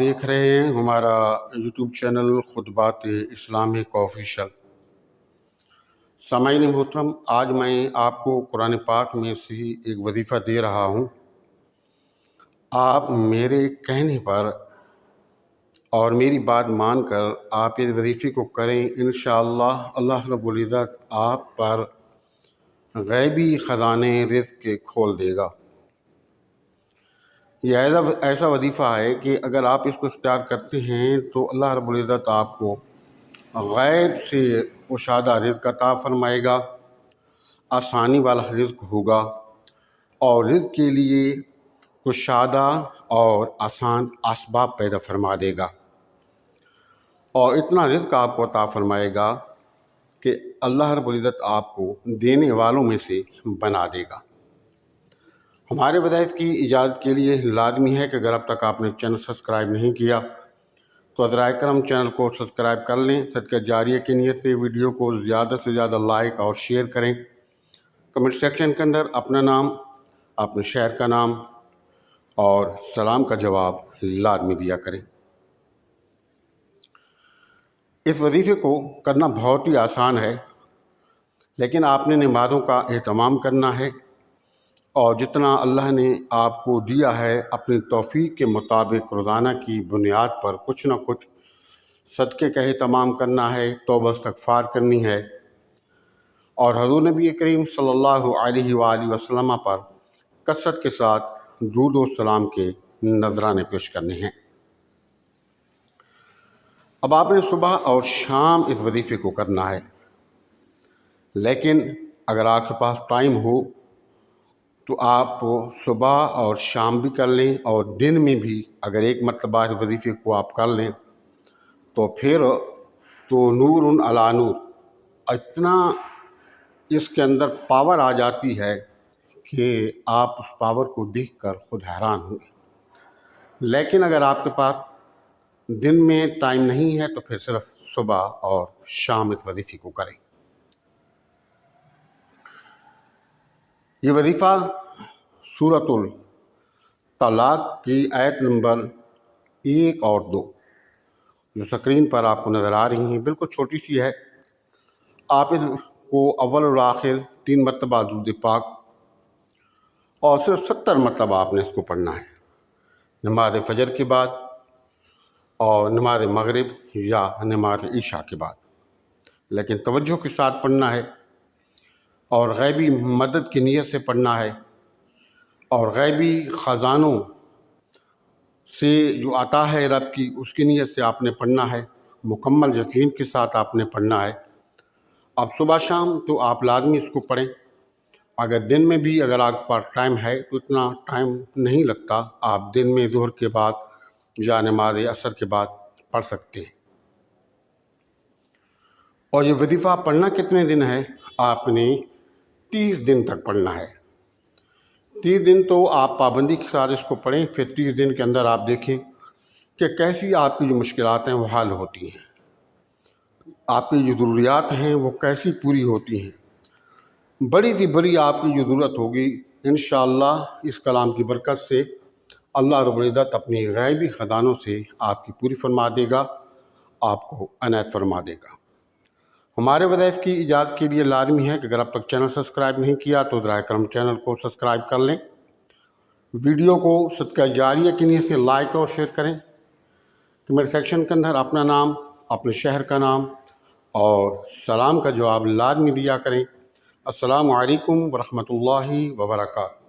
دیکھ رہے ہیں ہمارا یوٹیوب چینل خطبات اسلامک آفیشل۔ سامعین محترم، آج میں آپ کو قرآن پاک میں سے ایک وظیفہ دے رہا ہوں۔ آپ میرے کہنے پر اور میری بات مان کر آپ اس وظیفے کو کریں، انشاءاللہ اللہ رب العزت آپ پر غیبی خزانے رزق کے کھول دے گا۔ یہ ایسا وظیفہ ہے کہ اگر آپ اس کو اختیار کرتے ہیں تو اللہ رب العزت آپ کو غیب سے کشادہ رزق عطا فرمائے گا، آسانی والا رزق ہوگا اور رزق کے لیے کشادہ اور آسان اسباب پیدا فرما دے گا، اور اتنا رزق آپ کو عطا فرمائے گا کہ اللہ رب العزت آپ کو دینے والوں میں سے بنا دے گا۔ ہمارے وظائف کی ایجاد کے لیے لازمی ہے کہ اگر اب تک آپ نے چینل سبسکرائب نہیں کیا تو حضرائے کرم چینل کو سبسکرائب کر لیں۔ صدقہ جاریہ کی نیت سے ویڈیو کو زیادہ سے زیادہ لائک اور شیئر کریں۔ کمنٹ سیکشن کے اندر اپنا نام، اپنے شہر کا نام اور سلام کا جواب لازمی دیا کریں۔ اس وظیفے کو کرنا بہت ہی آسان ہے، لیکن آپ نے نمازوں کا اہتمام کرنا ہے اور جتنا اللہ نے آپ کو دیا ہے اپنی توفیق کے مطابق روزانہ کی بنیاد پر کچھ نہ کچھ صدقے کا اہتمام کرنا ہے، توبہ استغفار کرنی ہے، اور حضور نبی کریم صلی اللہ علیہ وآلہ وسلم پر کثرت کے ساتھ درود و سلام کے نذرانے پیش کرنے ہیں۔ اب آپ نے صبح اور شام اس وظیفے کو کرنا ہے، لیکن اگر آپ کے پاس ٹائم ہو تو آپ صبح اور شام بھی کر لیں، اور دن میں بھی اگر ایک مرتبہ اس وظیفے کو آپ کر لیں تو پھر تو نور علی نور، اتنا اس کے اندر پاور آ جاتی ہے کہ آپ اس پاور کو دیکھ کر خود حیران ہوں گے۔ لیکن اگر آپ کے پاس دن میں ٹائم نہیں ہے تو پھر صرف صبح اور شام اس وظیفے کو کریں۔ یہ وظیفہ سورۃ الطلاق کی آیت نمبر 1 اور 2 جو سکرین پر آپ کو نظر آ رہی ہیں بالکل چھوٹی سی ہے۔ آپ اس کو اول اور آخر 3 مرتبہ درود پاک اور صرف 70 مرتبہ آپ نے اس کو پڑھنا ہے، نماز فجر کے بعد اور نماز مغرب یا نماز عشاء کے بعد، لیکن توجہ کے ساتھ پڑھنا ہے اور غیبی مدد کی نیت سے پڑھنا ہے، اور غیبی خزانوں سے جو عطا ہے رب کی اس کی نیت سے آپ نے پڑھنا ہے، مکمل یقین کے ساتھ آپ نے پڑھنا ہے۔ اب صبح شام تو آپ لازمی اس کو پڑھیں، اگر دن میں بھی اگر آپ کے پاس ٹائم ہے تو اتنا ٹائم نہیں لگتا، آپ دن میں ظہر کے بعد یا نماز عصر کے بعد پڑھ سکتے ہیں۔ اور یہ وظیفہ پڑھنا کتنے دن ہے؟ آپ نے 30 دن تک پڑھنا ہے۔ 30 دن تو آپ پابندی کے ساتھ اس کو پڑھیں، پھر 30 دن کے اندر آپ دیکھیں کہ کیسی آپ کی جو مشکلات ہیں وہ حل ہوتی ہیں، آپ کی جو ضروریات ہیں وہ کیسی پوری ہوتی ہیں۔ بڑی سی بڑی آپ کی جو ضرورت ہوگی انشاءاللہ اس کلام کی برکت سے اللہ رب العزت اپنی غیبی خزانوں سے آپ کی پوری فرما دے گا، آپ کو عنایت فرما دے گا۔ ہمارے وظائف کی ایجاد کے لیے لازمی ہے کہ اگر اب تک چینل سبسکرائب نہیں کیا تو حضرائے کرم چینل کو سبسکرائب کر لیں، ویڈیو کو صدقہ جاریہ کی نیت سے لائک اور شیئر کریں، کمنٹ سیکشن کے اندر اپنا نام، اپنے شہر کا نام اور سلام کا جواب لازمی دیا کریں۔ السلام علیکم ورحمۃ اللہ وبرکاتہ۔